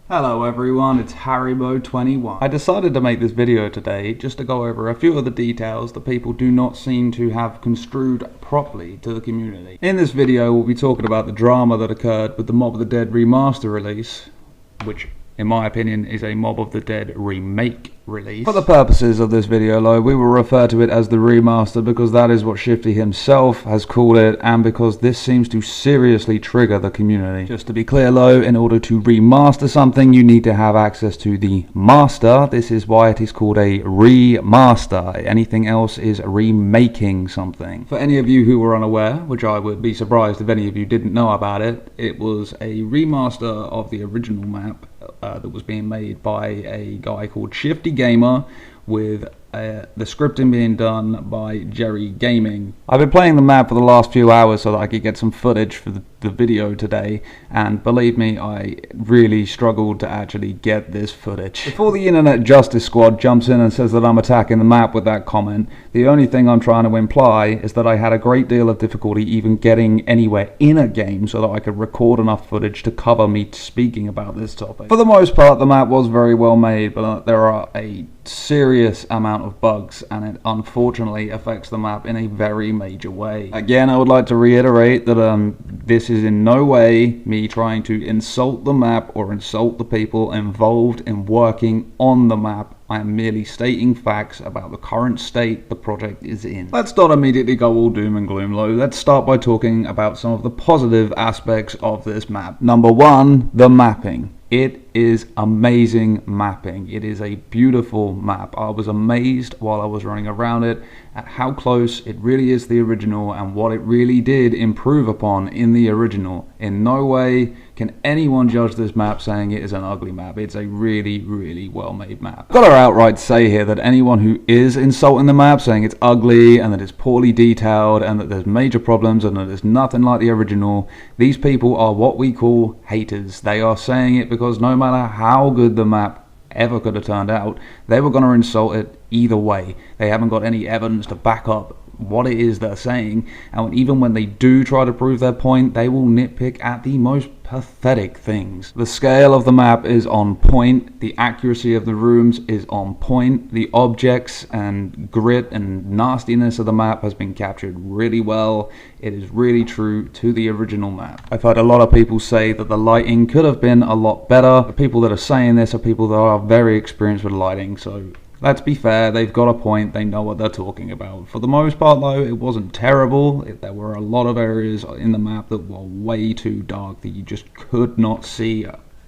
Hello everyone, it's Bo21. I decided to make this video today just to go over a few of the details that people do not seem to have construed properly to the community. In this video we'll be talking about the drama that occurred with the Mob of the Dead Remaster release, which in my opinion is a Mob of the Dead remake release. For the purposes of this video though, we will refer to it as the remaster because that is what Shifty himself has called it, and because this seems to seriously trigger the community. Just to be clear though, in order to remaster something you need to have access to the master. This is why it is called a remaster. Anything else is remaking something. For any of you who were unaware, which I would be surprised if any of you didn't know about it, it was a remaster of the original map that was being made by a guy called Shifty Gamer, with the scripting being done by Jerry Gaming. I've been playing the map for the last few hours so that I could get some footage for the video today, and believe me, I really struggled to actually get this footage. Before the Internet Justice Squad jumps in and says that I'm attacking the map with that comment, the only thing I'm trying to imply is that I had a great deal of difficulty even getting anywhere in a game so that I could record enough footage to cover me speaking about this topic. For the most part, the map was very well made, but there are a serious amount of bugs, and it unfortunately affects the map in a very major way. Again, I would like to reiterate that this is in no way me trying to insult the map or insult the people involved in working on the map. I am merely stating facts about the current state the project is in. Let's not immediately go all doom and gloom though. Let's start by talking about some of the positive aspects of this map. Number one, the mapping. It is amazing mapping. It is a beautiful map. I was amazed while I was running around it at how close it really is to the original and what it really did improve upon in the original. In no way can anyone judge this map saying it is an ugly map. It's a really, really well made map. I've got to outright say here that anyone who is insulting the map, saying it's ugly and that it's poorly detailed and that there's major problems and that it's nothing like the original, these people are what we call haters. They are saying it because no matter how good the map ever could have turned out, they were going to insult it either way. They haven't got any evidence to back up what it is they're saying, and even when they do try to prove their point, they will nitpick at the most pathetic things. The scale of the map is on point, the accuracy of the rooms is on point, the objects and grit and nastiness of the map has been captured really well. It is really true to the original map. I've heard a lot of people say that the lighting could have been a lot better. The people that are saying this are people that are very experienced with lighting, so let's be fair, they've got a point, they know what they're talking about. For the most part though, it wasn't terrible. There were a lot of areas in the map that were way too dark that you just could not see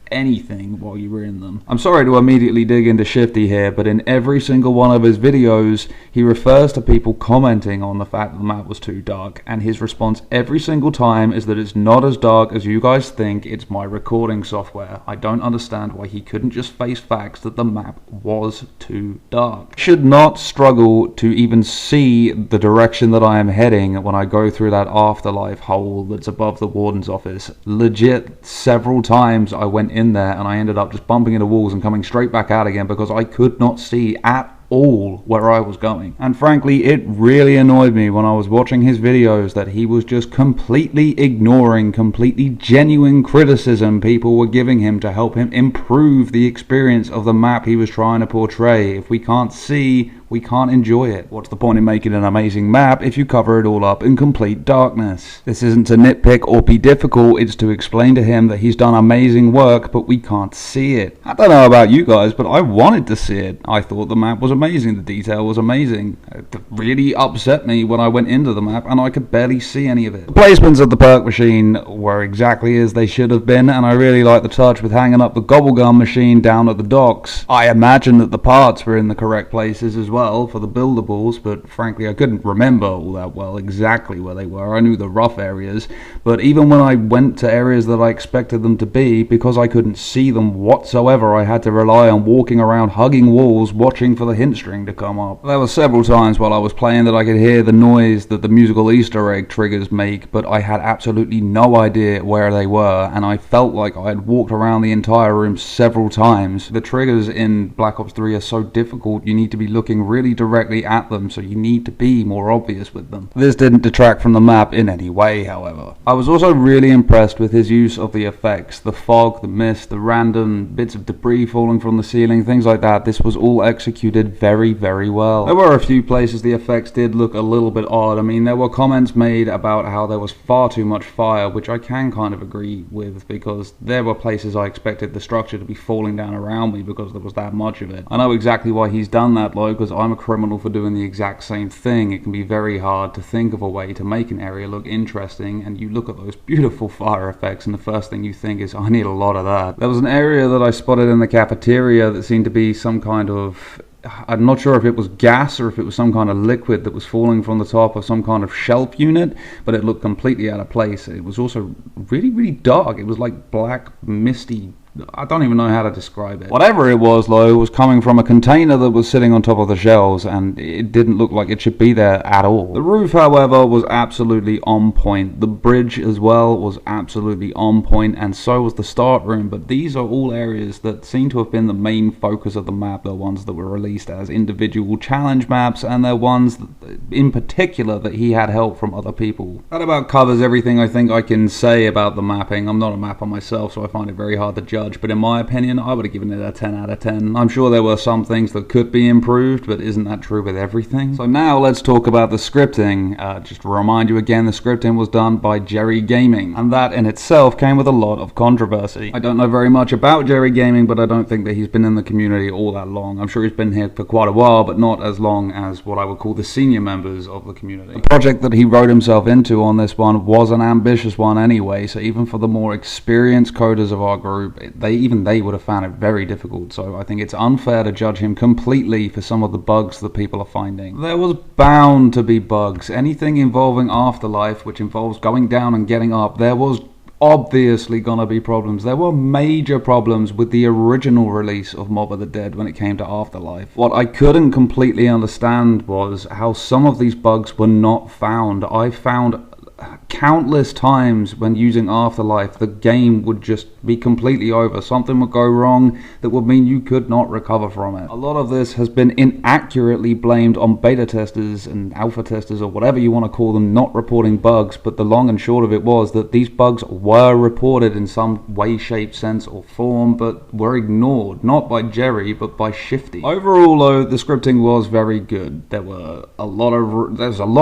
anything while you were in them. I'm sorry to immediately dig into Shifty here, but in every single one of his videos he refers to people commenting on the fact that the map was too dark, and his response every single time is that it's not as dark as you guys think, it's my recording software. I don't understand why he couldn't just face facts that the map was too dark. I should not struggle to even see the direction that I am heading when I go through that afterlife hole that's above the warden's office. Legit, several times I went in there and I ended up just bumping into walls and coming straight back out again because I could not see at all where I was going. And frankly, it really annoyed me when I was watching his videos that he was just completely ignoring completely genuine criticism people were giving him to help him improve the experience of the map he was trying to portray. If we can't see, we can't enjoy it. What's the point in making an amazing map if you cover it all up in complete darkness? This isn't to nitpick or be difficult, it's to explain to him that he's done amazing work, but we can't see it. I don't know about you guys, but I wanted to see it. I thought the map was amazing, the detail was amazing. It really upset me when I went into the map and I could barely see any of it. The placements of the perk machine were exactly as they should have been, and I really like the touch with hanging up the gobblegum machine down at the docks. I imagine that the parts were in the correct places as well for the buildables, but frankly I couldn't remember all that well exactly where they were. I knew the rough areas, but even when I went to areas that I expected them to be, because I couldn't see them whatsoever, I had to rely on walking around hugging walls watching for the hint string to come up. There were several times while I was playing that I could hear the noise that the musical Easter egg triggers make, but I had absolutely no idea where they were, and I felt like I had walked around the entire room several times. The triggers in Black Ops 3 are so difficult, you need to be looking really directly at them, so you need to be more obvious with them. This didn't detract from the map in any way, however. I was also really impressed with his use of the effects, the fog, the mist, the random bits of debris falling from the ceiling, things like that. This was all executed very, very well. There were a few places the effects did look a little bit odd. I mean, there were comments made about how there was far too much fire, which I can kind of agree with, because there were places I expected the structure to be falling down around me because there was that much of it. I know exactly why he's done that though, because I'm a criminal for doing the exact same thing. It can be very hard to think of a way to make an area look interesting, and you look at those beautiful fire effects and the first thing you think is, I need a lot of that. There was an area that I spotted in the cafeteria that seemed to be some kind of, I'm not sure if it was gas or if it was some kind of liquid that was falling from the top of some kind of shelf unit, but it looked completely out of place. It was also really, really dark. It was like black, misty, I don't even know how to describe it. Whatever it was, though, was coming from a container that was sitting on top of the shelves, and it didn't look like it should be there at all. The roof, however, was absolutely on point. The bridge as well was absolutely on point, and so was the start room, but these are all areas that seem to have been the main focus of the map. They're ones that were released as individual challenge maps, and they're ones that, in particular, that he had help from other people. That about covers everything I think I can say about the mapping. I'm not a mapper myself, so I find it very hard to judge. But in my opinion, I would have given it a 10 out of 10. I'm sure there were some things that could be improved, but isn't that true with everything? So now let's talk about the scripting. Just to remind you again, the scripting was done by Jerry Gaming, and that in itself came with a lot of controversy. I don't know very much about Jerry Gaming, but I don't think that he's been in the community all that long. I'm sure he's been here for quite a while, but not as long as what I would call the senior members of the community. The project that he wrote himself into on this one was an ambitious one anyway, so even for the more experienced coders of our group, even they would have found it very difficult, so I think it's unfair to judge him completely for some of the bugs that people are finding. There was bound to be bugs. Anything involving Afterlife, which involves going down and getting up, there was obviously gonna be problems. There were major problems with the original release of Mob of the Dead when it came to Afterlife. What I couldn't completely understand was how some of these bugs were not found. I found countless times when using Afterlife, the game would just be completely over. Something would go wrong that would mean you could not recover from it. A lot of this has been inaccurately blamed on beta testers and alpha testers, or whatever you want to call them, not reporting bugs, but the long and short of it was that these bugs were reported in some way, shape, sense, or form, but were ignored, not by Jerry, but by Shifty. Overall, though, the scripting was very good. There's a lot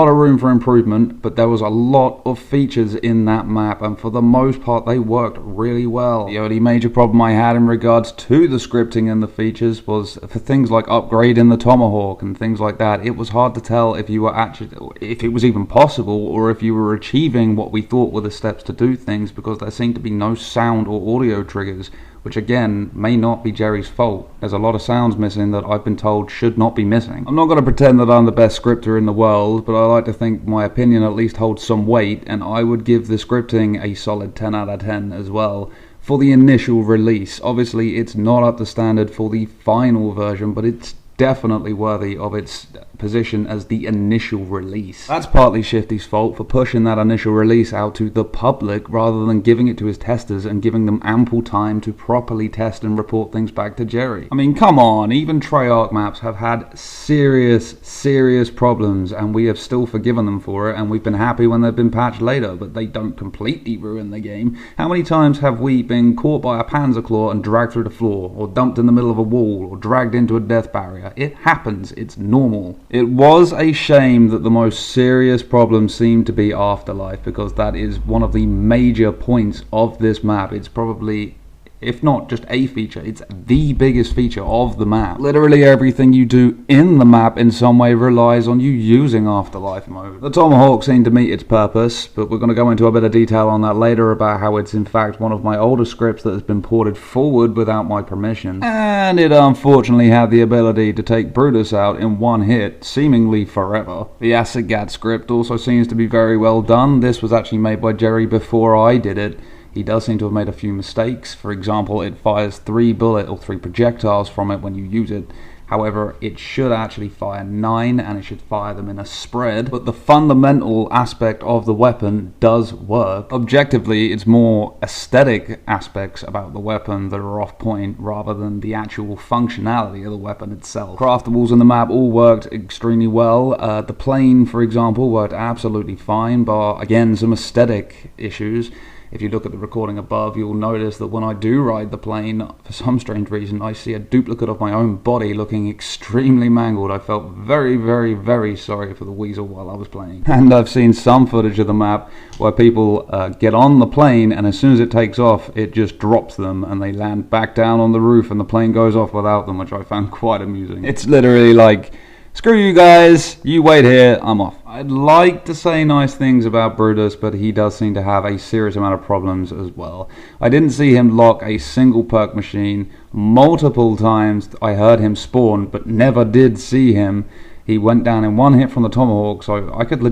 of room for improvement, but there was a lot of features in that map, and for the most part they worked really well. The only major problem I had in regards to the scripting and the features was for things like upgrading the tomahawk and things like that. It was hard to tell if you were if it was even possible, or if you were achieving what we thought were the steps to do things, because there seemed to be no sound or audio triggers, which again may not be Jerry's fault. There's a lot of sounds missing that I've been told should not be missing. I'm not going to pretend that I'm the best scripter in the world, but I like to think my opinion at least holds some weight, and I would give the scripting a solid 10 out of 10 as well for the initial release. Obviously it's not up to standard for the final version, but it's definitely worthy of its position as the initial release. That's partly Shifty's fault for pushing that initial release out to the public rather than giving it to his testers and giving them ample time to properly test and report things back to Jerry. I mean, come on, even Treyarch maps have had serious problems, and we have still forgiven them for it, and we've been happy when they've been patched later, but they don't completely ruin the game. How many times have we been caught by a Panzerclaw and dragged through the floor, or dumped in the middle of a wall, or dragged into a death barrier? It happens, it's normal. It was a shame that the most serious problem seemed to be Afterlife, because that is one of the major points of this map. It's probably, if not just a feature, it's the biggest feature of the map. Literally everything you do in the map in some way relies on you using Afterlife mode. The Tomahawk seemed to meet its purpose, but we're going to go into a bit of detail on that later about how it's in fact one of my older scripts that has been ported forward without my permission. And it unfortunately had the ability to take Brutus out in one hit, seemingly forever. The Asagat script also seems to be very well done. This was actually made by Jerry before I did it. He does seem to have made a few mistakes. For example, it fires 3 projectiles from it when you use it, However, it should actually fire 9 and it should fire them in a spread, but the fundamental aspect of the weapon does work. Objectively, it's more aesthetic aspects about the weapon that are off point rather than the actual functionality of the weapon itself. Craftables in the map all worked extremely well. The plane, for example, worked absolutely fine, but again, some aesthetic issues. If you look at the recording above, you'll notice that when I do ride the plane, for some strange reason, I see a duplicate of my own body looking extremely mangled. I felt very, very, very sorry for the weasel while I was playing. And I've seen some footage of the map where people get on the plane, and as soon as it takes off, it just drops them, and they land back down on the roof, and the plane goes off without them, which I found quite amusing. It's literally like, screw you guys, you wait here, I'm off. I'd like to say nice things about Brutus, but he does seem to have a serious amount of problems as well. I didn't see him lock a single perk machine. Multiple times I heard him spawn, but never did see him. He went down in one hit from the tomahawk, so I could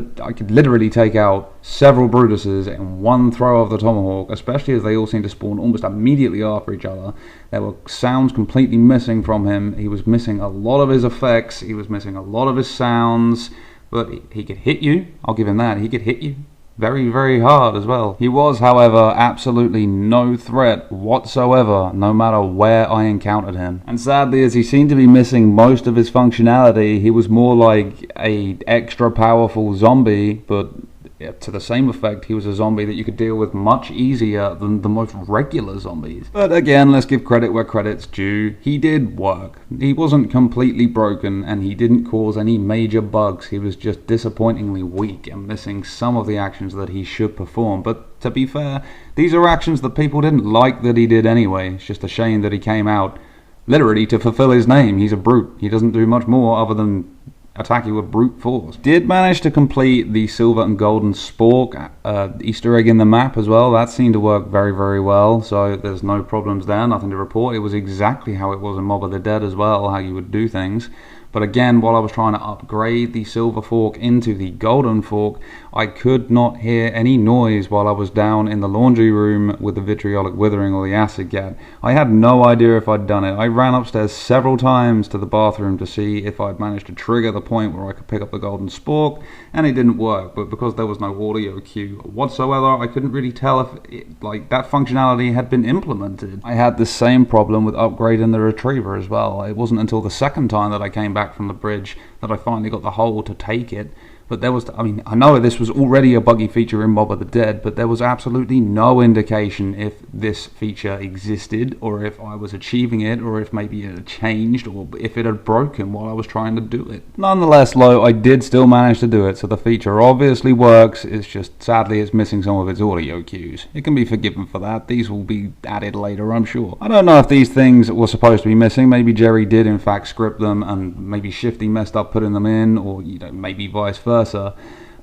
literally take out several Brutuses in one throw of the tomahawk, especially as they all seem to spawn almost immediately after each other. There were sounds completely missing from him. He was missing a lot of his effects. He was missing a lot of his sounds, but he could hit you. I'll give him that. He could hit you very, very hard as well. He was, however, absolutely no threat whatsoever, no matter where I encountered him. And sadly, as he seemed to be missing most of his functionality, he was more like a extra powerful zombie, but to the same effect, he was a zombie that you could deal with much easier than the most regular zombies. But again, let's give credit where credit's due. He did work. He wasn't completely broken, and he didn't cause any major bugs. He was just disappointingly weak and missing some of the actions that he should perform. But to be fair, these are actions that people didn't like that he did anyway. It's just a shame that he came out literally to fulfill his name. He's a brute. He doesn't do much more other than attack you with brute force. Did manage to complete the silver and golden spork Easter egg in the map as well. That seemed to work very, very well, so there's no problems there, nothing to report. It was exactly how it was in Mob of the Dead as well, how you would do things. But again, while I was trying to upgrade the silver fork into the golden fork, I could not hear any noise while I was down in the laundry room with the vitriolic withering or the acid gat. I had no idea if I'd done it. I ran upstairs several times to the bathroom to see if I'd managed to trigger the point where I could pick up the golden spork, and it didn't work. But because there was no audio cue whatsoever, I couldn't really tell if that functionality had been implemented. I had the same problem with upgrading the retriever as well. It wasn't until the second time that I came back from the bridge that I finally got the hole to take it. But there was, I know this was already a buggy feature in Mob of the Dead, but there was absolutely no indication if this feature existed, or if I was achieving it, or if maybe it had changed, or if it had broken while I was trying to do it. Nonetheless, though, I did still manage to do it, so the feature obviously works. It's just, sadly, it's missing some of its audio cues. It can be forgiven for that. These will be added later, I'm sure. I don't know if these things were supposed to be missing. Maybe Jerry did, in fact, script them, and maybe Shifty messed up putting them in, or maybe vice versa.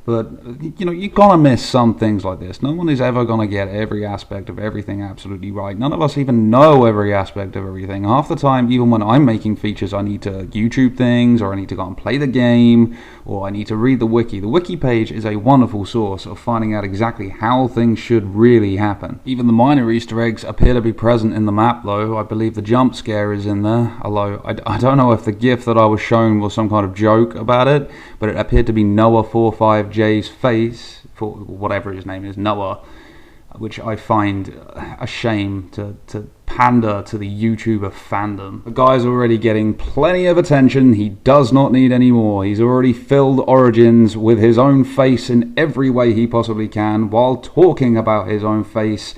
But you're gonna miss some things like this. No one is ever gonna get every aspect of everything absolutely right. None of us even know every aspect of everything. Half the time, even when I'm making features, I need to YouTube things, or I need to go and play the game, or I need to read the wiki. The wiki page is a wonderful source of finding out exactly how things should really happen. Even the minor Easter eggs appear to be present in the map, though. I believe the jump scare is in there, although I don't know if the gif that I was shown was some kind of joke about it, but it appeared to be Noah45J's face, for whatever his name is, Noah, which I find a shame to pander to the YouTuber fandom. The guy's already getting plenty of attention. He does not need any more. He's already filled Origins with his own face in every way he possibly can, while talking about his own face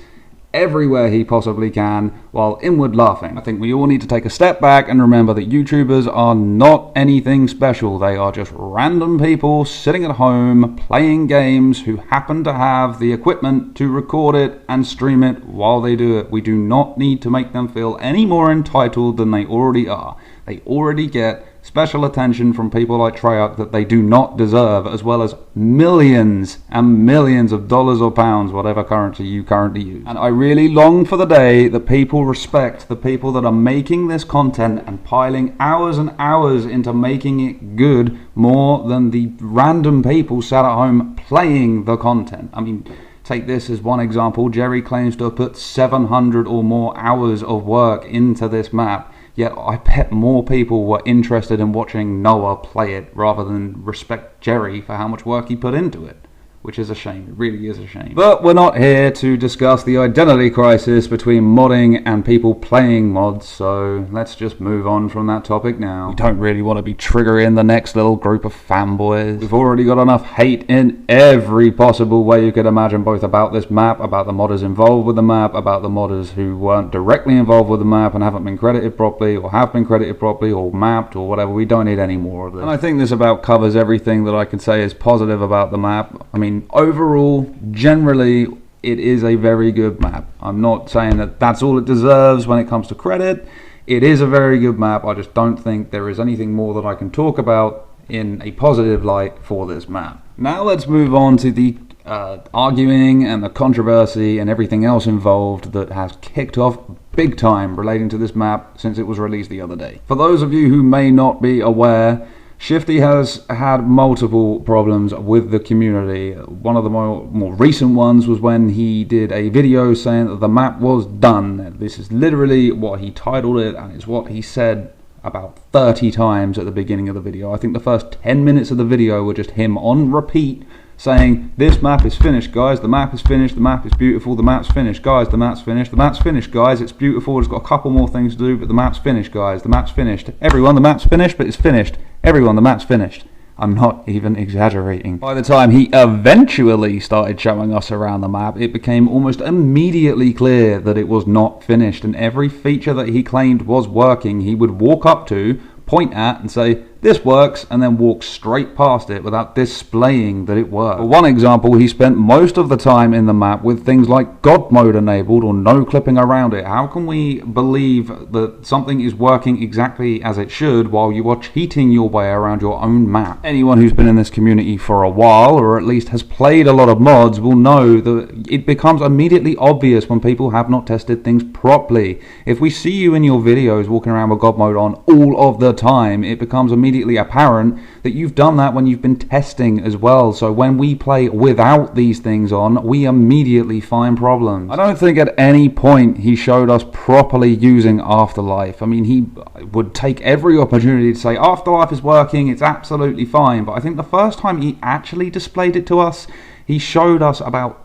everywhere he possibly can, while inward laughing. I think we all need to take a step back and remember that YouTubers are not anything special. They are just random people sitting at home playing games who happen to have the equipment to record it and stream it while they do it. We do not need to make them feel any more entitled than they already are. They already get special attention from people like Treyarch that they do not deserve, as well as millions and millions of dollars or pounds, whatever currency you currently use. And I really long for the day that people respect the people that are making this content and piling hours and hours into making it good, more than the random people sat at home playing the content. I mean, take this as one example. Jerry claims to have put 700 or more hours of work into this map. Yet I bet more people were interested in watching Noah play it rather than respect Jerry for how much work he put into it. Which is a shame, it really is a shame. But we're not here to discuss the identity crisis between modding and people playing mods, so let's just move on from that topic now. We don't really want to be triggering the next little group of fanboys. We've already got enough hate in every possible way you could imagine, both about this map, about the modders involved with the map, about the modders who weren't directly involved with the map and haven't been credited properly, or have been credited properly, or mapped, or whatever. We don't need any more of this. And I think this about covers everything that I can say is positive about the map. I mean, overall, generally, it is a very good map. I'm not saying that that's all it deserves when it comes to credit. It is a very good map. I just don't think there is anything more that I can talk about in a positive light for this map. Now let's move on to the arguing and the controversy and everything else involved that has kicked off big time relating to this map since it was released the other day. For those of you who may not be aware, Shifty has had multiple problems with the community. One of the more recent ones was when he did a video saying that the map was done. This is literally what he titled it, and it's what he said about 30 times at the beginning of the video. I think the first 10 minutes of the video were just him on repeat saying, this map is finished, guys, the map is finished, the map is beautiful, the map's finished, guys, the map's finished, the map's finished, guys, it's beautiful, it's got a couple more things to do, but the map's finished, guys, the map's finished. Everyone, the map's finished, but it's finished. Everyone, the map's finished. I'm not even exaggerating. By the time he eventually started showing us around the map, it became almost immediately clear that it was not finished, and every feature that he claimed was working, he would walk up to, point at and say, this works, and then walk straight past it without displaying that it worked. For one example, he spent most of the time in the map with things like God mode enabled or no clipping around it. How can we believe that something is working exactly as it should while you are cheating your way around your own map? Anyone who's been in this community for a while, or at least has played a lot of mods, will know that it becomes immediately obvious when people have not tested things properly. If we see you in your videos walking around with God mode on all of the time, it becomes immediately apparent that you've done that when you've been testing as well. So when we play without these things on, we immediately find problems. I don't think at any point he showed us properly using Afterlife. I mean, he would take every opportunity to say Afterlife is working, it's absolutely fine, but I think the first time he actually displayed it to us, he showed us about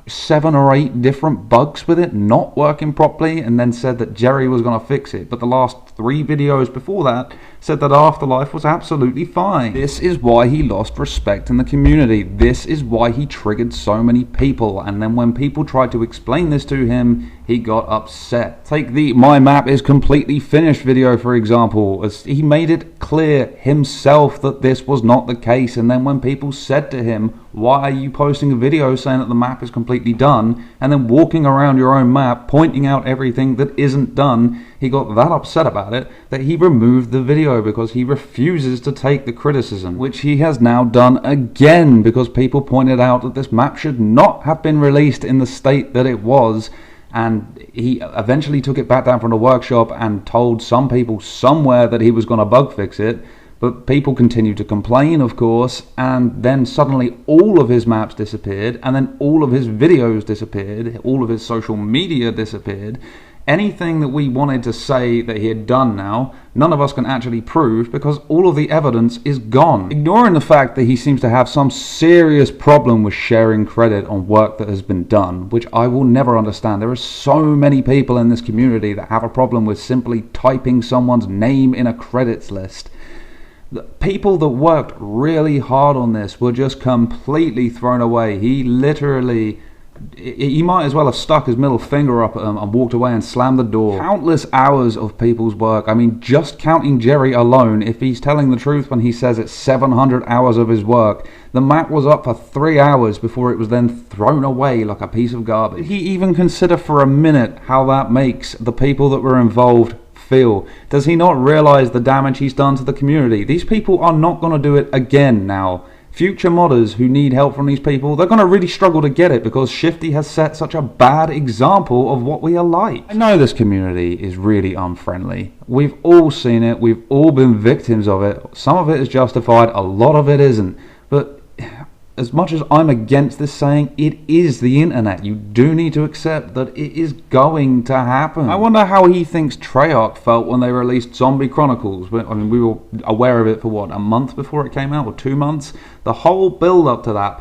7 or 8 different bugs with it not working properly, and then said that Jerry was going to fix it. But the last 3 videos before that said that Afterlife was absolutely fine. This is why he lost respect in the community. This is why he triggered so many people, and then when people tried to explain this to him, he got upset. Take the my map is completely finished video for example, as he made it clear himself that this was not the case, and then when people said to him, why are you posting a video saying that the map is completely done, and then walking around your own map pointing out everything that isn't done, he got that upset about it that he removed the video because he refuses to take the criticism, which he has now done again because people pointed out that this map should not have been released in the state that it was. And he eventually took it back down from the workshop and told some people somewhere that he was going to bug fix it. But people continued to complain, of course, and then suddenly all of his maps disappeared, and then all of his videos disappeared, all of his social media disappeared. Anything that we wanted to say that he had done now, none of us can actually prove because all of the evidence is gone. Ignoring the fact that he seems to have some serious problem with sharing credit on work that has been done, which I will never understand. There are so many people in this community that have a problem with simply typing someone's name in a credits list. The people that worked really hard on this were just completely thrown away. He might as well have stuck his middle finger up at them and walked away and slammed the door. Countless hours of people's work. I mean, just counting Jerry alone, if he's telling the truth when he says it's 700 hours of his work, the map was up for 3 hours before it was then thrown away like a piece of garbage. Did he even consider for a minute how that makes the people that were involved feel? Does he not realize the damage he's done to the community? These people are not going to do it again now. Future modders who need help from these people, they're going to really struggle to get it because Shifty has set such a bad example of what we are like. I know this community is really unfriendly. We've all seen it. We've all been victims of it. Some of it is justified. A lot of it isn't. But as much as I'm against this saying, it is the internet. You do need to accept that it is going to happen. I wonder how he thinks Treyarch felt when they released Zombie Chronicles. I mean, we were aware of it for what, a month before it came out, or 2 months? The whole build up to that,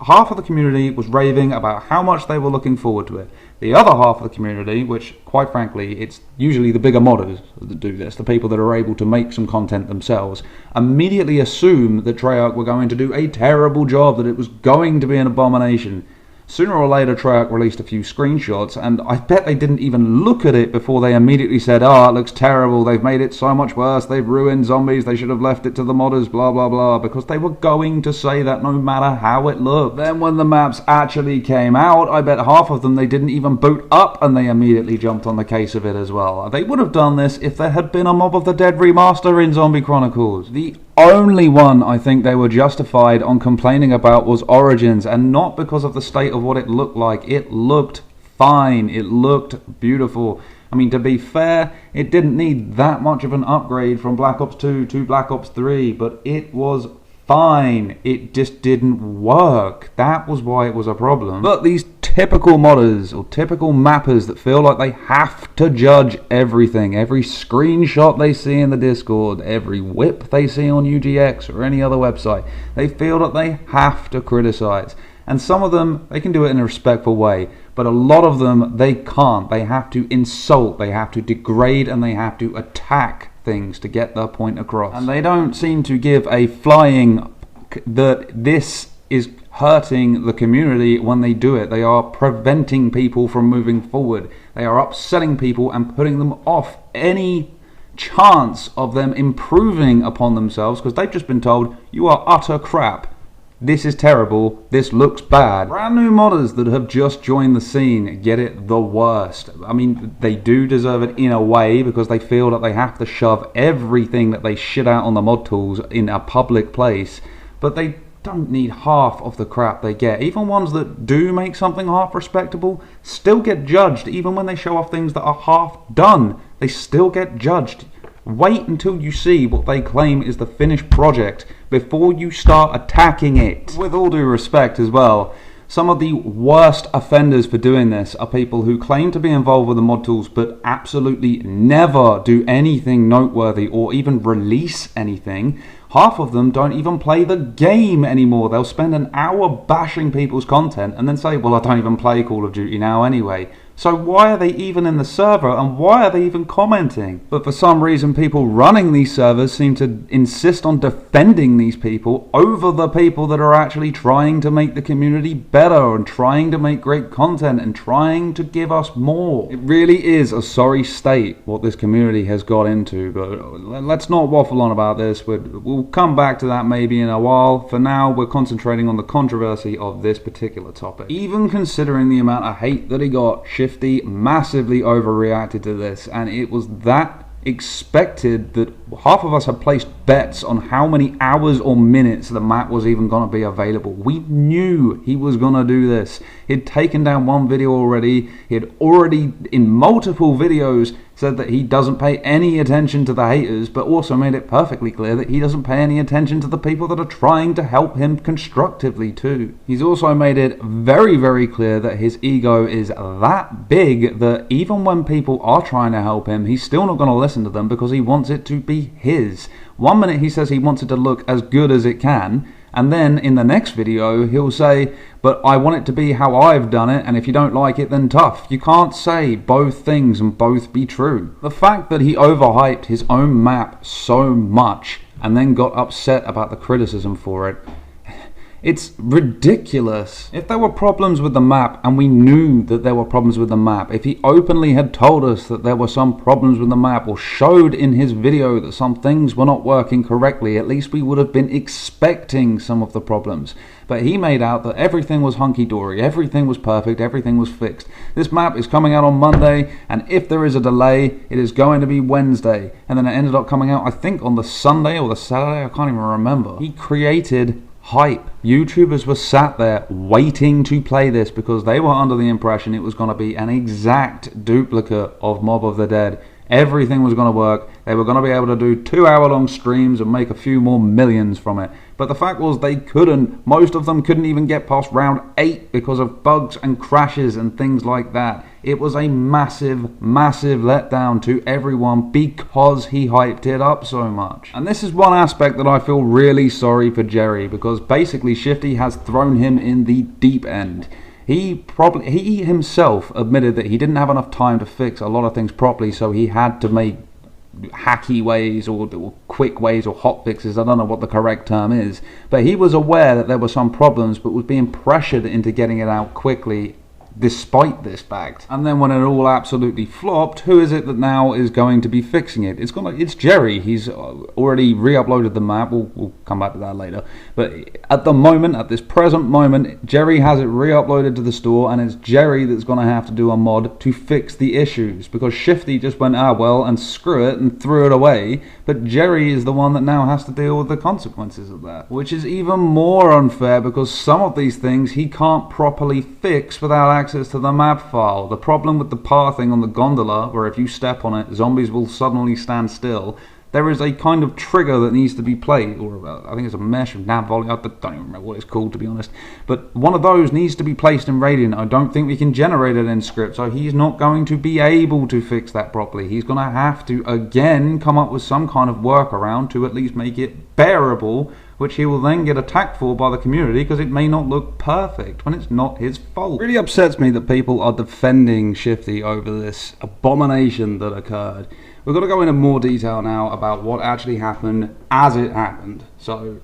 half of the community was raving about how much they were looking forward to it. The other half of the community, which quite frankly, it's usually the bigger modders that do this, the people that are able to make some content themselves, immediately assume that Treyarch were going to do a terrible job, that it was going to be an abomination. Sooner or later, Treyarch released a few screenshots, and I bet they didn't even look at it before they immediately said, "Oh, it looks terrible, they've made it so much worse, they've ruined zombies, they should have left it to the modders, blah blah blah," because they were going to say that no matter how it looked. Then when the maps actually came out, I bet half of them they didn't even boot up, and they immediately jumped on the case of it as well. They would have done this if there had been a Mob of the Dead remaster in Zombie Chronicles. The only one I think they were justified on complaining about was Origins, and not because of the state of what it looked like. It looked fine, it looked beautiful. I mean, to be fair, it didn't need that much of an upgrade from Black Ops 2 to Black Ops 3, but it was fine. It just didn't work. That was why it was a problem. But these typical modders or typical mappers that feel like they have to judge everything, every screenshot they see in the Discord, every whip they see on UGX or any other website, they feel that they have to criticize. And some of them, they can do it in a respectful way, but a lot of them, they can't. They have to insult, they have to degrade, and they have to attack things to get their point across. And they don't seem to give a flying that this is hurting the community when they do it. They are preventing people from moving forward. They are upsetting people and putting them off any chance of them improving upon themselves, because they've just been told, you are utter crap. This is terrible, this looks bad. Brand new modders that have just joined the scene get it the worst. I mean, they do deserve it in a way, because they feel that they have to shove everything that they shit out on the mod tools in a public place, but they don't need half of the crap they get. Even ones that do make something half respectable still get judged. Even when they show off things that are half done, they still get judged. Wait until you see what they claim is the finished project before you start attacking it. With all due respect as well, some of the worst offenders for doing this are people who claim to be involved with the mod tools but absolutely never do anything noteworthy or even release anything. Half of them don't even play the game anymore. They'll spend an hour bashing people's content and then say, well, I don't even play Call of Duty now anyway. So why are they even in the server, and why are they even commenting? But for some reason, people running these servers seem to insist on defending these people over the people that are actually trying to make the community better and trying to make great content and trying to give us more. It really is a sorry state what this community has got into, but let's not waffle on about this. We'll come back to that maybe in a while. For now, we're concentrating on the controversy of this particular topic. Even considering the amount of hate that he got, Shifty massively overreacted to this, and it was that expected that half of us had placed bets on how many hours or minutes the map was even going to be available. We knew he was going to do this. He'd taken down one video already. He had already, in multiple videos, said that he doesn't pay any attention to the haters, but also made it perfectly clear that he doesn't pay any attention to the people that are trying to help him constructively too. He's also made it very, very clear that his ego is that big that even when people are trying to help him, he's still not going to listen to them because he wants it to be his. One minute he says he wants it to look as good as it can, and then in the next video he'll say, but I want it to be how I've done it, and if you don't like it, then tough. You can't say both things and both be true. The fact that he overhyped his own map so much and then got upset about the criticism for it, it's ridiculous. If there were problems with the map, and we knew that there were problems with the map, if he openly had told us that there were some problems with the map, or showed in his video that some things were not working correctly, at least we would have been expecting some of the problems. But he made out that everything was hunky-dory, everything was perfect, everything was fixed. This map is coming out on Monday, and if there is a delay, it is going to be Wednesday. And then it ended up coming out, I think, on the Sunday or the Saturday, I can't even remember. He created hype. YouTubers were sat there waiting to play this because they were under the impression it was going to be an exact duplicate of Mob of the Dead. everything was going to work. They were going to be able to do 2-hour-long streams and make a few more millions from it. But the fact was they couldn't. Most of them couldn't even get past round 8 because of bugs and crashes and things like that. It was a massive, massive letdown to everyone because he hyped it up so much. And this is one aspect that I feel really sorry for Jerry, because basically Shifty has thrown him in the deep end. He himself admitted that he didn't have enough time to fix a lot of things properly, so he had to make hacky ways or quick ways or hot fixes. I don't know what the correct term is, but he was aware that there were some problems, but was being pressured into getting it out quickly despite this fact. And then when it all absolutely flopped, who is it that now is going to be fixing it? It's Jerry. He's already re-uploaded the map. We'll come back to that later. But at the moment, at this present moment, Jerry has it re-uploaded to the store, and it's Jerry that's going to have to do a mod to fix the issues, because Shifty just went, well, and screw it, and threw it away. But Jerry is the one that now has to deal with the consequences of that, which is even more unfair, because some of these things he can't properly fix without access to the map file. The problem with the pathing on the gondola, where if you step on it, zombies will suddenly stand still, there is a kind of trigger that needs to be played, or I think it's a mesh of nav volume, I don't even remember what it's called, to be honest, but one of those needs to be placed in Radiant. I don't think we can generate it in script, so he's not going to be able to fix that properly. He's going to have to, again, come up with some kind of workaround to at least make it bearable, which he will then get attacked for by the community because it may not look perfect when it's not his fault. It really upsets me that people are defending Shifty over this abomination that occurred. We've got to go into more detail now about what actually happened as it happened. So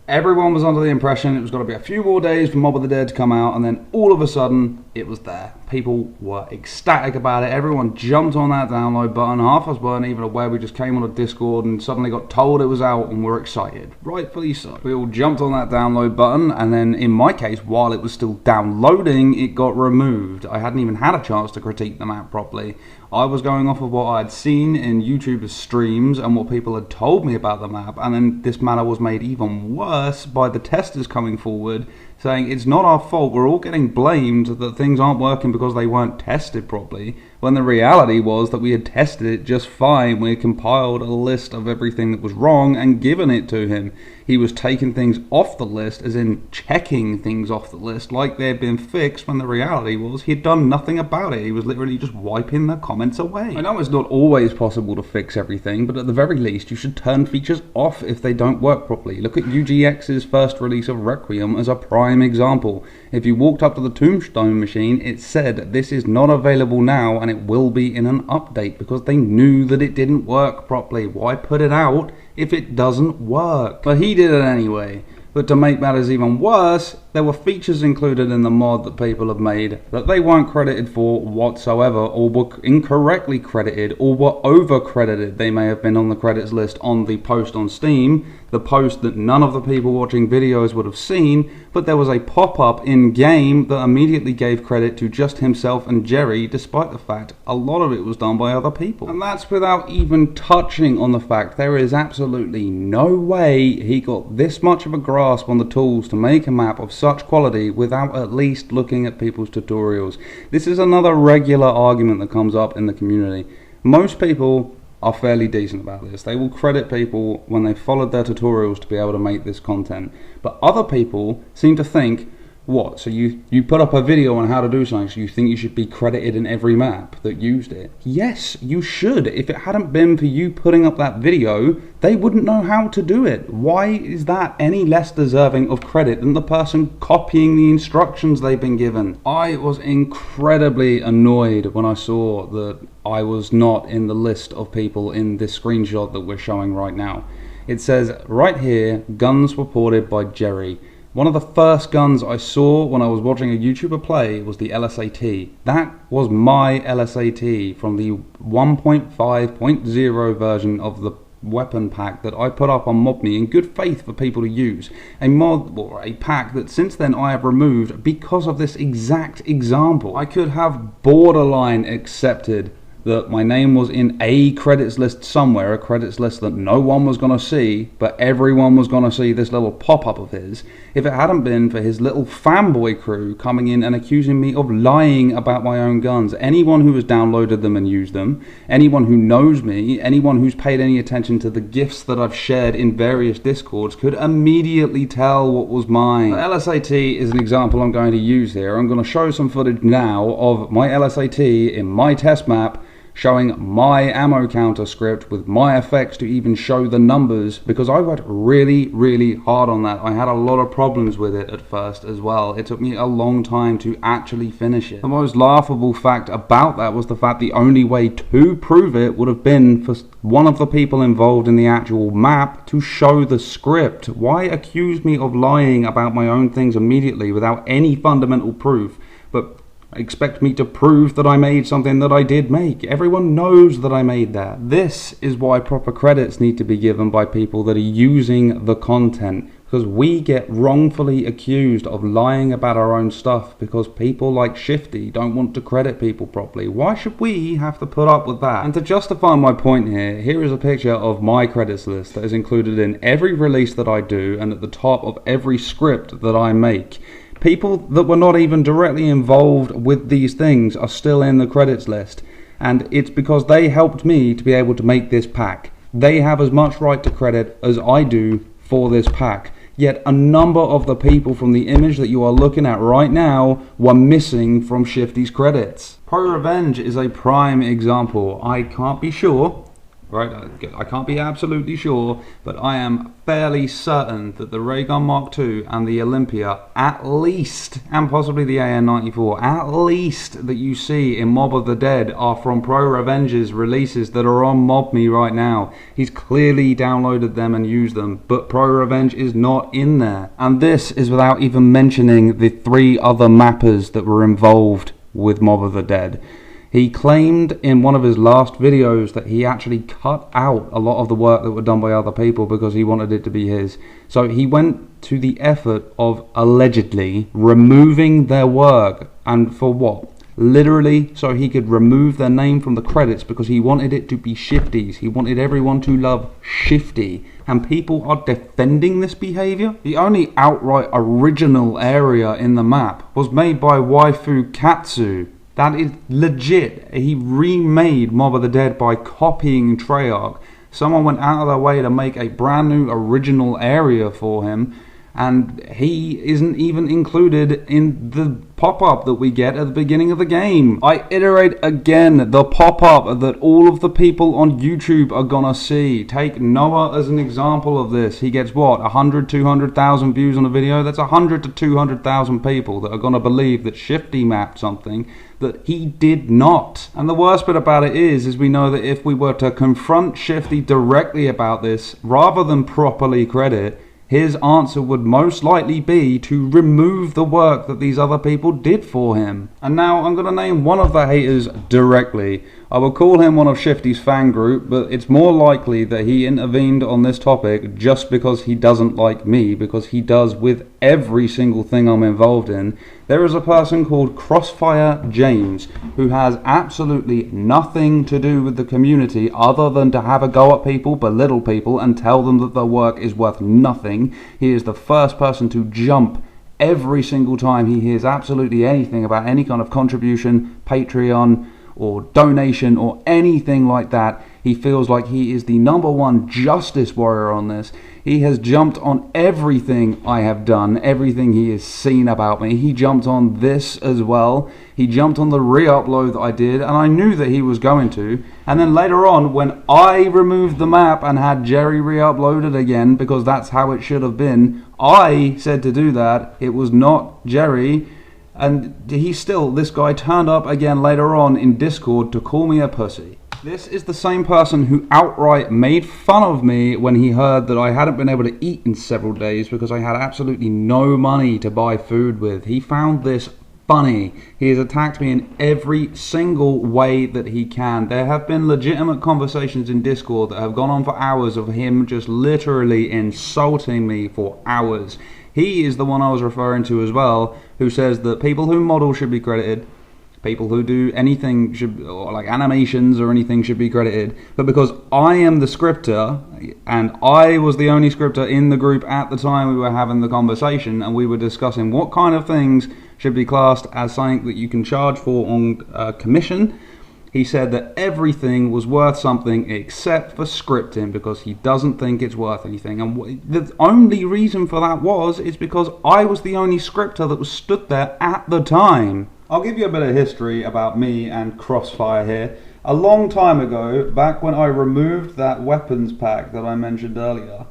everyone was under the impression it was going to be a few more days for Mob of the Dead to come out, and then all of a sudden it was there. People were ecstatic about it. Everyone jumped on that download button. Half of us weren't even aware. We just came on a Discord and suddenly got told it was out and were excited. Rightfully so. We all jumped on that download button, and then in my case, while it was still downloading, it got removed. I hadn't even had a chance to critique the map properly. I was going off of what I had seen in YouTubers' streams and what people had told me about the map, and then this matter was made even worse by the testers coming forward saying it's not our fault, we're all getting blamed that things aren't working because they weren't tested properly, when the reality was that we had tested it just fine. We had compiled a list of everything that was wrong and given it to him. He was taking things off the list, as in checking things off the list like they had been fixed, when the reality was he had done nothing about it. He was literally just wiping the comments away. I know it's not always possible to fix everything, but at the very least you should turn features off if they don't work properly. Look at UGX's first release of Requiem as a prime example. If you walked up to the Tombstone machine, it said this is not available now and it will be in an update, because they knew that it didn't work properly. Why put it out if it doesn't work? But he did it anyway. But to make matters even worse, there were features included in the mod that people have made that they weren't credited for whatsoever, or were incorrectly credited, or were over credited. They may have been on the credits list on the post on Steam, the post that none of the people watching videos would have seen, but there was a pop-up in-game that immediately gave credit to just himself and Jerry, despite the fact a lot of it was done by other people. And that's without even touching on the fact there is absolutely no way he got this much of a grasp on the tools to make a map of such quality without at least looking at people's tutorials. This is another regular argument that comes up in the community. Most people are fairly decent about this. They will credit people when they followed their tutorials to be able to make this content. But other people seem to think, what, so you put up a video on how to do something, so you think you should be credited in every map that used it? Yes, you should. If it hadn't been for you putting up that video, they wouldn't know how to do it. Why is that any less deserving of credit than the person copying the instructions they've been given? I was incredibly annoyed when I saw that I was not in the list of people in this screenshot that we're showing right now. It says right here, guns reported by Jerry. One of the first guns I saw when I was watching a YouTuber play was the LSAT. That was my LSAT from the 1.5.0 version of the weapon pack that I put up on MobMe in good faith for people to use. A mod, or a pack that since then I have removed because of this exact example. I could have borderline accepted that my name was in a credits list somewhere, a credits list that no one was going to see, but everyone was going to see this little pop-up of his, if it hadn't been for his little fanboy crew coming in and accusing me of lying about my own guns. Anyone who has downloaded them and used them, anyone who knows me, anyone who's paid any attention to the gifs that I've shared in various discords could immediately tell what was mine. The LSAT is an example I'm going to use here. I'm going to show some footage now of my LSAT in my test map, showing my ammo counter script with my effects to even show the numbers, because I worked really hard on that. I had a lot of problems with it at first as well. It took me a long time to actually finish it. The most laughable fact about that was the fact the only way to prove it would have been for one of the people involved in the actual map to show the script. Why accuse me of lying about my own things immediately without any fundamental proof, but expect me to prove that I made something that I did make? Everyone knows that I made that. This is why proper credits need to be given by people that are using the content, because we get wrongfully accused of lying about our own stuff because people like Shifty don't want to credit people properly. Why should we have to put up with that? And to justify my point here is a picture of my credits list that is included in every release that I do and at the top of every script that I make. People that were not even directly involved with these things are still in the credits list, and it's because they helped me to be able to make this pack. They have as much right to credit as I do for this pack. Yet a number of the people from the image that you are looking at right now were missing from Shifty's credits. Pro Revenge is a prime example. I can't be sure, right? I can't be absolutely sure, but I am fairly certain that the Raygun Mark II and the Olympia, at least, and possibly the AN-94, at least, that you see in Mob of the Dead are from Pro Revenge's releases that are on MobMe right now. He's clearly downloaded them and used them, but Pro Revenge is not in there. And this is without even mentioning the 3 other mappers that were involved with Mob of the Dead. He claimed in one of his last videos that he actually cut out a lot of the work that were done by other people because he wanted it to be his. So he went to the effort of allegedly removing their work, and for what? Literally so he could remove their name from the credits because he wanted it to be Shifty's. He wanted everyone to love Shifty, and people are defending this behavior. The only outright original area in the map was made by Waifu Katsu. That is legit. He remade Mob of the Dead by copying Treyarch. Someone went out of their way to make a brand new original area for him, and he isn't even included in the pop-up that we get at the beginning of the game. I iterate again, the pop-up that all of the people on YouTube are gonna see. Take Noah as an example of this. He gets what, 100, 200,000 views on a video? That's 100 to 200,000 people that are gonna believe that Shifty mapped something that he did not. And the worst bit about it is we know that if we were to confront Shifty directly about this, rather than properly credit, his answer would most likely be to remove the work that these other people did for him. And now I'm going to name one of the haters directly. I will call him one of Shifty's fan group, but it's more likely that he intervened on this topic just because he doesn't like me, because he does with every single thing I'm involved in. There is a person called Crossfire James who has absolutely nothing to do with the community other than to have a go at people, belittle people, and tell them that their work is worth nothing. He is the first person to jump every single time he hears absolutely anything about any kind of contribution, Patreon, or donation, or anything like that. He feels like he is the #1 justice warrior on this. He has jumped on everything I have done, everything he has seen about me. He jumped on this as well. He jumped on the re-upload that I did, and I knew that he was going to. And then later on, when I removed the map and had Jerry re-upload it again, because that's how it should have been, I said to do that. It was not Jerry. And this guy turned up again later on in Discord to call me a pussy. This is the same person who outright made fun of me when he heard that I hadn't been able to eat in several days because I had absolutely no money to buy food with. He found this funny. He has attacked me in every single way that he can. There have been legitimate conversations in Discord that have gone on for hours of him just literally insulting me for hours. He is the one I was referring to as well, who says that people who model should be credited, People who do anything should, or like animations or anything, should be credited. But because I am the scripter, and I was the only scripter in the group at the time we were having the conversation, and we were discussing what kind of things should be classed as something that you can charge for on commission, he said that everything was worth something except for scripting, because he doesn't think it's worth anything. And the only reason for that is because I was the only scripter that was stood there at the time. I'll give you a bit of history about me and Crossfire here. A long time ago, back when I removed that weapons pack that I mentioned earlier,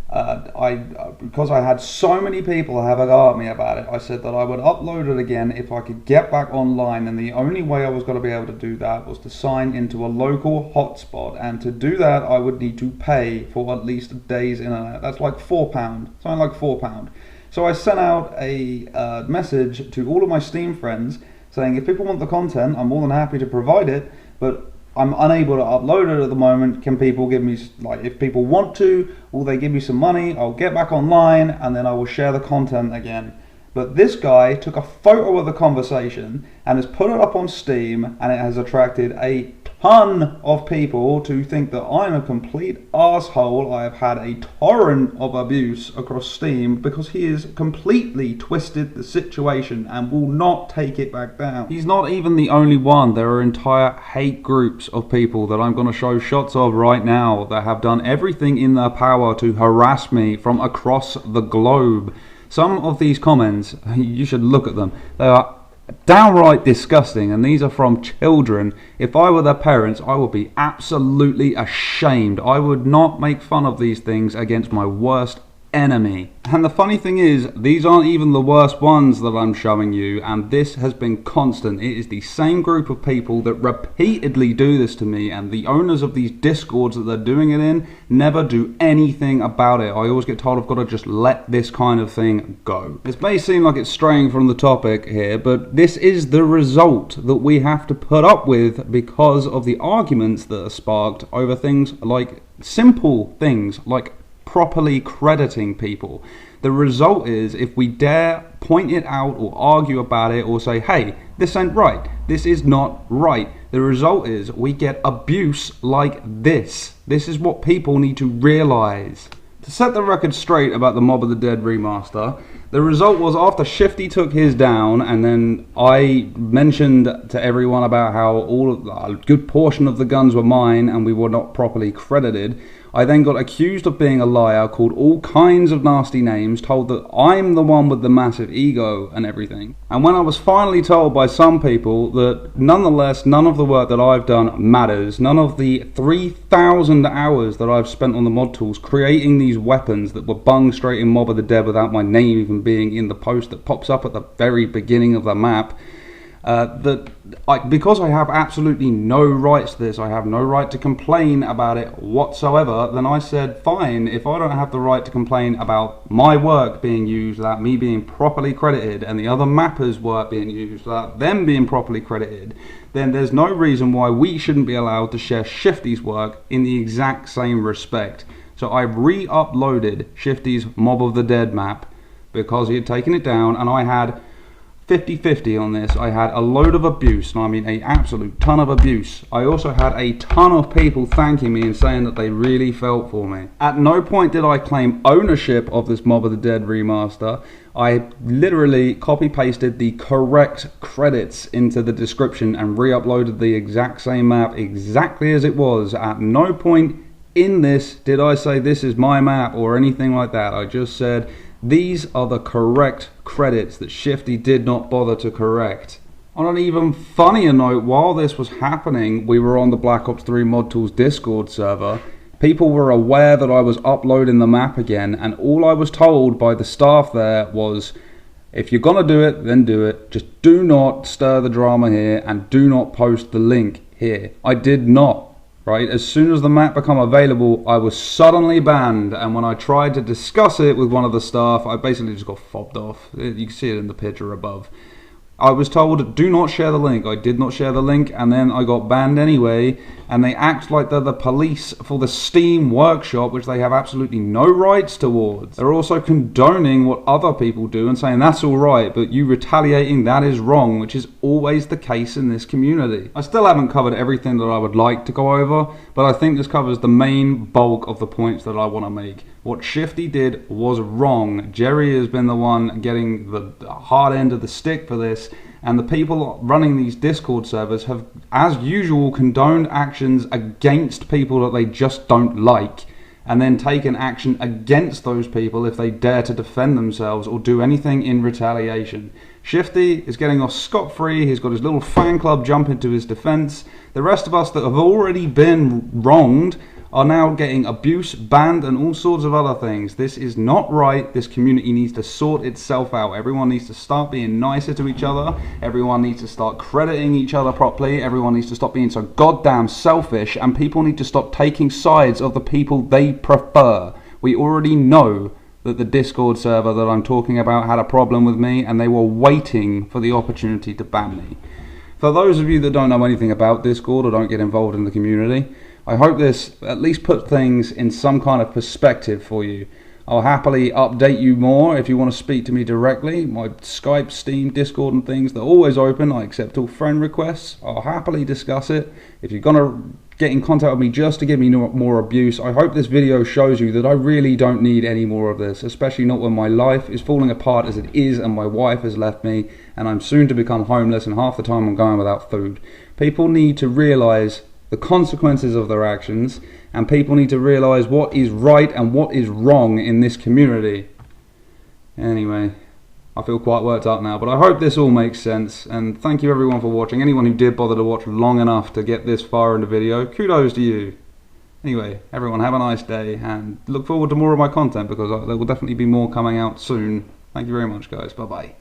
because I had so many people have a go at me about it, I said that I would upload it again if I could get back online, and the only way I was going to be able to do that was to sign into a local hotspot, and to do that I would need to pay for at least a day's internet. That's like £4, something like £4. So I sent out a message to all of my Steam friends saying, if people want the content, I'm more than happy to provide it, but I'm unable to upload it at the moment. Can people give me, like, if people want to, will they give me some money? I'll get back online and then I will share the content again. But this guy took a photo of the conversation and has put it up on Steam, and it has attracted a ton of people to think that I'm a complete asshole. I have had a torrent of abuse across Steam because he has completely twisted the situation and will not take it back down. He's not even the only one. There are entire hate groups of people that I'm going to show shots of right now that have done everything in their power to harass me from across the globe. Some of these comments, you should look at them. They are downright disgusting, and these are from children. If I were their parents, I would be absolutely ashamed. I would not make fun of these things against my worst enemy. And the funny thing is, these aren't even the worst ones that I'm showing you, and this has been constant. It is the same group of people that repeatedly do this to me, and the owners of these discords that they're doing it in never do anything about it. I always get told I've got to just let this kind of thing go. This may seem like it's straying from the topic here, but this is the result that we have to put up with because of the arguments that are sparked over things like simple things like properly crediting people. The result is, if we dare point it out or argue about it or say, hey, this ain't right, this is not right, the result is we get abuse like this. This is what people need to realize. To set the record straight about the Mob of the Dead remaster, the result was, after Shifty took his down, and then I mentioned to everyone about how a good portion of the guns were mine and we were not properly credited, I then got accused of being a liar, called all kinds of nasty names, told that I'm the one with the massive ego and everything. And when I was finally told by some people that nonetheless none of the work that I've done matters, none of the 3,000 hours that I've spent on the mod tools creating these weapons that were bung straight in Mob of the Dead without my name even being in the post that pops up at the very beginning of the map, because I have absolutely no rights to this, I have no right to complain about it whatsoever, then I said, fine, if I don't have the right to complain about my work being used without me being properly credited, and the other mappers' work being used without them being properly credited, then there's no reason why we shouldn't be allowed to share Shifty's work in the exact same respect. So I've re-uploaded Shifty's Mob of the Dead map because he had taken it down, and I had 50-50 on this. I had a load of abuse, and I mean an absolute ton of abuse. I also had a ton of people thanking me and saying that they really felt for me. At no point did I claim ownership of this Mob of the Dead remaster. I literally copy-pasted the correct credits into the description and re-uploaded the exact same map exactly as it was. At no point in this did I say this is my map or anything like that. I just said these are the correct credits that Shifty did not bother to correct. On an even funnier note, while this was happening, we were on the Black Ops 3 Mod Tools Discord server. People were aware that I was uploading the map again, and all I was told by the staff there was, if you're gonna do it, then do it. Just do not stir the drama here and do not post the link here. I did not. Right, as soon as the map became available, I was suddenly banned, and when I tried to discuss it with one of the staff, I basically just got fobbed off. You can see it in the picture above. I was told, do not share the link. I did not share the link, and then I got banned anyway. And they act like they're the police for the Steam workshop, which they have absolutely no rights towards. They're also condoning what other people do and saying that's all right, but you retaliating, that is wrong, which is always the case in this community. I still haven't covered everything that I would like to go over, but I think this covers the main bulk of the points that I want to make. What Shifty did was wrong. Jerry has been the one getting the hard end of the stick for this, and the people running these Discord servers have, as usual, condoned actions against people that they just don't like, and then taken action against those people if they dare to defend themselves or do anything in retaliation. Shifty is getting off scot-free. He's got his little fan club jumping to his defense. The rest of us that have already been wronged are now getting abuse, banned, and all sorts of other things. This is not right. This community needs to sort itself out. Everyone needs to start being nicer to each other. Everyone needs to start crediting each other properly. Everyone needs to stop being so goddamn selfish, and people need to stop taking sides of the people they prefer. We already know that the Discord server that I'm talking about had a problem with me, and they were waiting for the opportunity to ban me. For those of you that don't know anything about Discord or don't get involved in the community, I hope this at least put things in some kind of perspective for you. I'll happily update you more if you want to speak to me directly. My Skype, Steam, Discord and things, they're always open. I accept all friend requests. I'll happily discuss it. If you're going to get in contact with me just to give me more abuse, I hope this video shows you that I really don't need any more of this, especially not when my life is falling apart as it is and my wife has left me and I'm soon to become homeless and half the time I'm going without food. People need to realise the consequences of their actions, and people need to realise what is right and what is wrong in this community. Anyway, I feel quite worked up now, but I hope this all makes sense, and thank you everyone for watching. Anyone who did bother to watch long enough to get this far in the video, kudos to you. Anyway, everyone have a nice day, and look forward to more of my content, because there will definitely be more coming out soon. Thank you very much guys, bye bye.